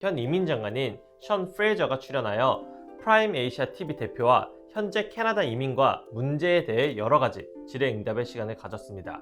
현 이민 장관인 션 프레이저가 출연하여 프라임 에이시아 TV 대표와 현재 캐나다 이민과 문제에 대해 여러 가지 질의응답의 시간을 가졌습니다.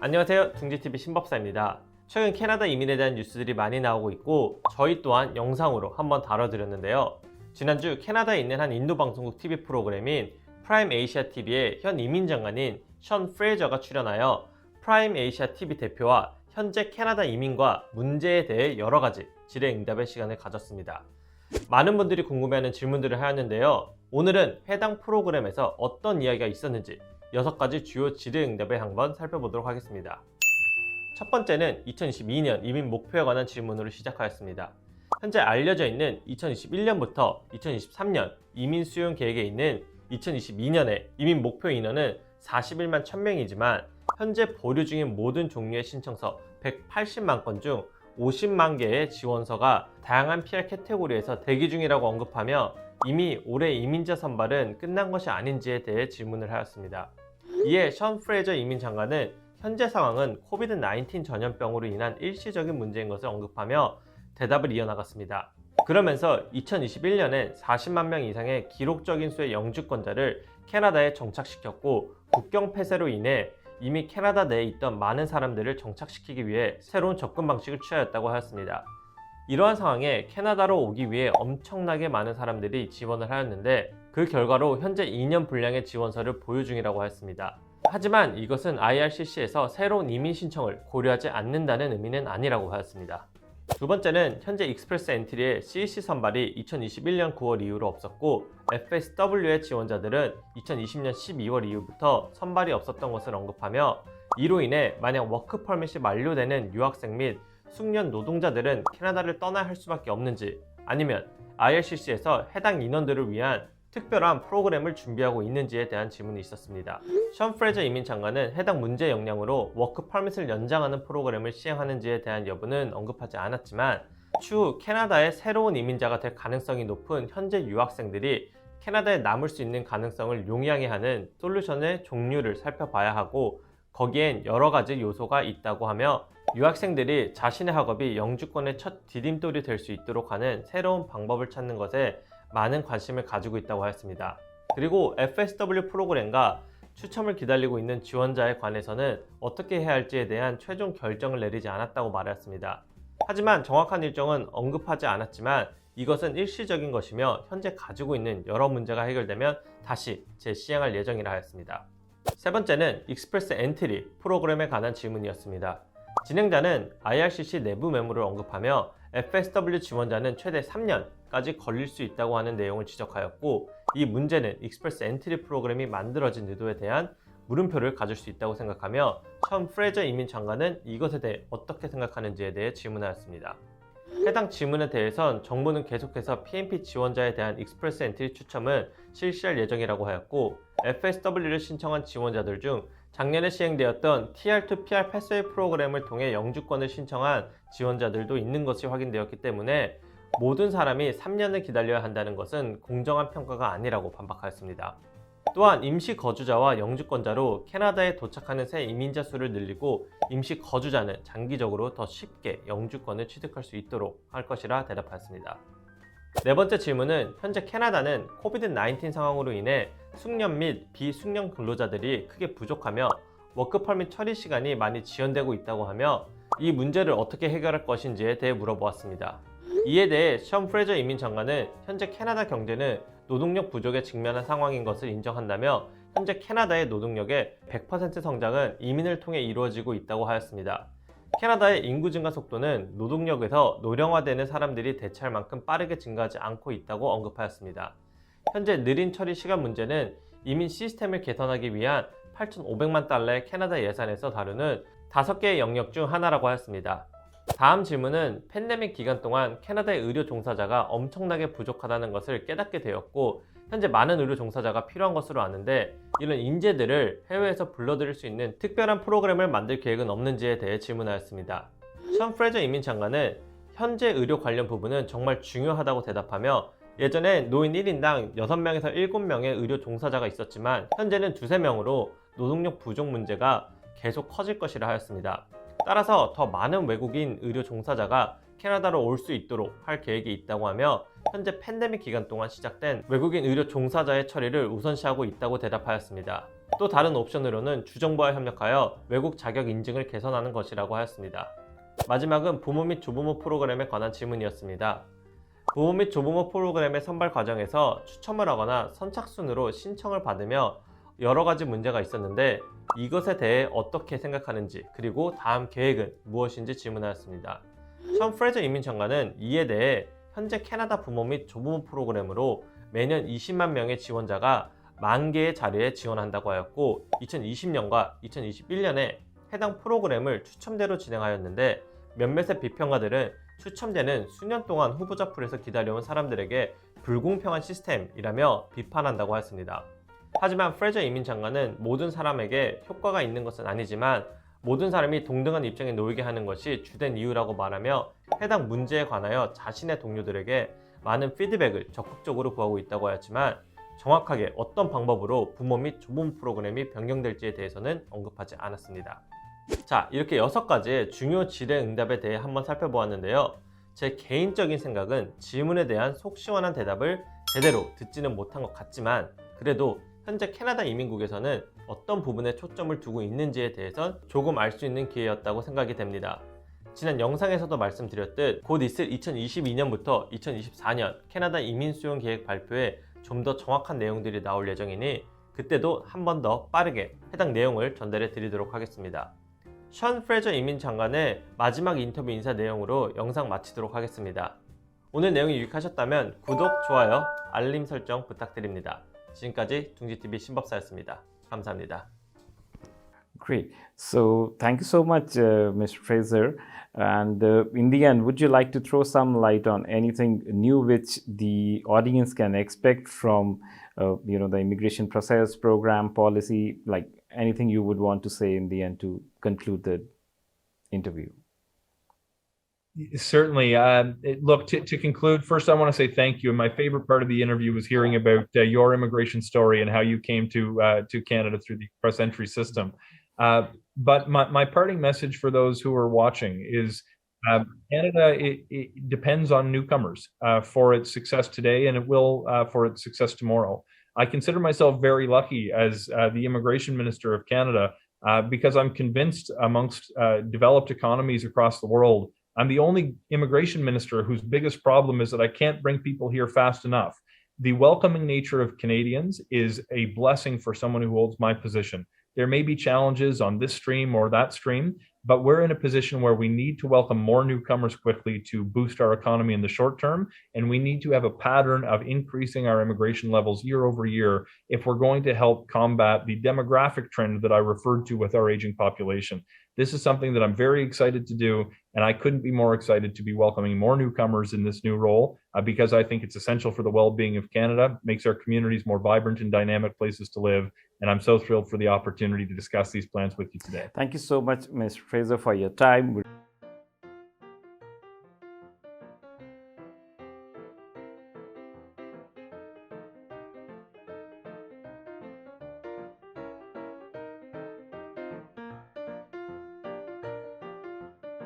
안녕하세요, 둥지TV 신법사입니다. 최근 캐나다 이민에 대한 뉴스들이 많이 나오고 있고 저희 또한 영상으로 한번 다뤄드렸는데요. 지난주 캐나다에 있는 한 인도 방송국 TV 프로그램인 프라임 에이시아 TV의 현 이민 장관인 션 프레이저가 출연하여 프라임 에이시아 TV 대표와 현재 캐나다 이민과 문제에 대해 여러 가지 질의응답의 시간을 가졌습니다. 많은 분들이 궁금해하는 질문들을 하였는데요. 오늘은 해당 프로그램에서 어떤 이야기가 있었는지 6가지 주요 질의응답을 한번 살펴보도록 하겠습니다. 첫 번째는 2022년 이민 목표에 관한 질문으로 시작하였습니다. 현재 알려져 있는 2021년부터 2023년 이민 수용 계획에 있는 2022년에 이민 목표 인원은 41만 1000명이지만 현재 보류 중인 모든 종류의 신청서 180만 건 중 50만 개의 지원서가 다양한 PR 카테고리에서 대기 중이라고 언급하며 이미 올해 이민자 선발은 끝난 것이 아닌지에 대해 질문을 하였습니다. 이에 션 프레이저 이민 장관은 현재 상황은 코비드-19 전염병으로 인한 일시적인 문제인 것을 언급하며 대답을 이어나갔습니다. 그러면서 2021년엔 40만 명 이상의 기록적인 수의 영주권자를 캐나다에 정착시켰고 국경 폐쇄로 인해 이미 캐나다 내에 있던 많은 사람들을 정착시키기 위해 새로운 접근 방식을 취하였다고 하였습니다. 이러한 상황에 캐나다로 오기 위해 엄청나게 많은 사람들이 지원을 하였는데 그 결과로 현재 2년 분량의 지원서를 보유 중이라고 하였습니다. 하지만 이것은 IRCC에서 새로운 이민 신청을 고려하지 않는다는 의미는 아니라고 하였습니다. 두 번째는 현재 익스프레스 엔트리의 CEC 선발이 2021년 9월 이후로 없었고 FSW의 지원자들은 2020년 12월 이후부터 선발이 없었던 것을 언급하며 이로 인해 만약 워크 퍼밋이 만료되는 유학생 및 숙련 노동자들은 캐나다를 떠나야 할 수밖에 없는지 아니면 IRCC에서 해당 인원들을 위한 특별한 프로그램을 준비하고 있는지에 대한 질문이 있었습니다. 션 프레이저 이민 장관은 해당 문제 역량으로 워크 퍼밋을 연장하는 프로그램을 시행하는지에 대한 여부는 언급하지 않았지만 추후 캐나다의 새로운 이민자가 될 가능성이 높은 현재 유학생들이 캐나다에 남을 수 있는 가능성을 용이하게 하는 솔루션의 종류를 살펴봐야 하고 거기엔 여러 가지 요소가 있다고 하며 유학생들이 자신의 학업이 영주권의 첫 디딤돌이 될 수 있도록 하는 새로운 방법을 찾는 것에 많은 관심을 가지고 있다고 하였습니다. 그리고 FSW 프로그램과 추첨을 기다리고 있는 지원자에 관해서는 어떻게 해야 할지에 대한 최종 결정을 내리지 않았다고 말했습니다. 하지만 정확한 일정은 언급하지 않았지만 이것은 일시적인 것이며 현재 가지고 있는 여러 문제가 해결되면 다시 재시행할 예정이라 하였습니다. 세 번째는 익스프레스 엔트리 프로그램에 관한 질문이었습니다. 진행자는 IRCC 내부 메모를 언급하며 FSW 지원자는 최대 3년까지 걸릴 수 있다고 하는 내용을 지적하였고 이 문제는 익스프레스 엔트리 프로그램이 만들어진 의도에 대한 물음표를 가질 수 있다고 생각하며 션 프레이저 이민 장관은 이것에 대해 어떻게 생각하는지에 대해 질문하였습니다. 해당 질문에 대해선 정부는 계속해서 PNP 지원자에 대한 익스프레스 엔트리 추첨을 실시할 예정이라고 하였고 FSW를 신청한 지원자들 중 작년에 시행되었던 TR2PR 패스웨이 프로그램을 통해 영주권을 신청한 지원자들도 있는 것이 확인되었기 때문에 모든 사람이 3년을 기다려야 한다는 것은 공정한 평가가 아니라고 반박하였습니다. 또한 임시 거주자와 영주권자로 캐나다에 도착하는 새 이민자 수를 늘리고 임시 거주자는 장기적으로 더 쉽게 영주권을 취득할 수 있도록 할 것이라 대답하였습니다. 네 번째 질문은 현재 캐나다는 코비드-19 상황으로 인해 숙련 및 비숙련 근로자들이 크게 부족하며 워크퍼밋 처리 시간이 많이 지연되고 있다고 하며 이 문제를 어떻게 해결할 것인지에 대해 물어보았습니다. 이에 대해 션 프레이저 이민 장관은 현재 캐나다 경제는 노동력 부족에 직면한 상황인 것을 인정한다며 현재 캐나다의 노동력의 100% 성장은 이민을 통해 이루어지고 있다고 하였습니다. 캐나다의 인구 증가 속도는 노동력에서 노령화되는 사람들이 대체할 만큼 빠르게 증가하지 않고 있다고 언급하였습니다. 현재 느린 처리 시간 문제는 이민 시스템을 개선하기 위한 8,500만 달러의 캐나다 예산에서 다루는 5개의 영역 중 하나라고 하였습니다. 다음 질문은 팬데믹 기간 동안 캐나다의 의료 종사자가 엄청나게 부족하다는 것을 깨닫게 되었고 현재 많은 의료 종사자가 필요한 것으로 아는데 이런 인재들을 해외에서 불러들일 수 있는 특별한 프로그램을 만들 계획은 없는지에 대해 질문하였습니다. 션 프레이저 이민 장관은 현재 의료 관련 부분은 정말 중요하다고 대답하며 예전엔 노인 1인당 6명에서 7명의 의료 종사자가 있었지만 현재는 2~3명으로 노동력 부족 문제가 계속 커질 것이라 하였습니다. 따라서 더 많은 외국인 의료 종사자가 캐나다로 올 수 있도록 할 계획이 있다고 하며 현재 팬데믹 기간 동안 시작된 외국인 의료 종사자의 처리를 우선시하고 있다고 대답하였습니다. 또 다른 옵션으로는 주정부와 협력하여 외국 자격 인증을 개선하는 것이라고 하였습니다. 마지막은 부모 및 조부모 프로그램에 관한 질문이었습니다. 부모 및 조부모 프로그램의 선발 과정에서 추첨을 하거나 선착순으로 신청을 받으며 여러 가지 문제가 있었는데 이것에 대해 어떻게 생각하는지 그리고 다음 계획은 무엇인지 질문하였습니다. 션 프레저 이민장관은 이에 대해 현재 캐나다 부모 및 조부모 프로그램으로 매년 20만 명의 지원자가 10,000개의 자리에 지원한다고 하였고 2020년과 2021년에 해당 프로그램을 추첨제로 진행하였는데 몇몇의 비평가들은 추첨제는 수년 동안 후보자 풀에서 기다려온 사람들에게 불공평한 시스템이라며 비판한다고 하였습니다. 하지만 프레저 이민장관은 모든 사람에게 효과가 있는 것은 아니지만 모든 사람이 동등한 입장에 놓이게 하는 것이 주된 이유라고 말하며 해당 문제에 관하여 자신의 동료들에게 많은 피드백을 적극적으로 구하고 있다고 하였지만 정확하게 어떤 방법으로 부모 및 조부모 프로그램이 변경될지에 대해서는 언급하지 않았습니다. 자, 이렇게 6가지의 중요 질의 응답에 대해 한번 살펴보았는데요. 제 개인적인 생각은 질문에 대한 속 시원한 대답을 제대로 듣지는 못한 것 같지만 그래도 현재 캐나다 이민국에서는 어떤 부분에 초점을 두고 있는지에 대해선 조금 알 수 있는 기회였다고 생각이 됩니다. 지난 영상에서도 말씀드렸듯 곧 있을 2022년부터 2024년 캐나다 이민 수용 계획 발표에 좀 더 정확한 내용들이 나올 예정이니 그때도 한 번 더 빠르게 해당 내용을 전달해 드리도록 하겠습니다. 션 프레저 이민 장관의 마지막 인터뷰 인사 내용으로 영상 마치도록 하겠습니다. 오늘 내용이 유익하셨다면 구독, 좋아요, 알림 설정 부탁드립니다. 지금까지 둥지TV 신법사였습니다. 감사합니다. Great. So thank you so much, Mr. Fraser. And in the end, would you like to throw some light on anything new which the audience can expect from, the immigration process, program, policy, like anything you would want to say in the end to conclude the interview? Certainly. Look, to conclude, first I want to say thank you. And my favorite part of the interview was hearing about your immigration story and how you came to Canada through the express entry system. But my parting message for those who are watching is Canada it depends on newcomers for its success today, and it will for its success tomorrow. I consider myself very lucky as the immigration minister of Canada because I'm convinced amongst developed economies across the world, I'm the only immigration minister whose biggest problem is that I can't bring people here fast enough. The welcoming nature of Canadians is a blessing for someone who holds my position. There may be challenges on this stream or that stream, but we're in a position where we need to welcome more newcomers quickly to boost our economy in the short term, and we need to have a pattern of increasing our immigration levels year over year if we're going to help combat the demographic trend that I referred to with our aging population. This is something that I'm very excited to do, and I couldn't be more excited to be welcoming more newcomers in this new role because I think it's essential for the well-being of Canada, makes our communities more vibrant and dynamic places to live, and I'm so thrilled for the opportunity to discuss these plans with you today. Thank you so much, Mr. Fraser, for your time.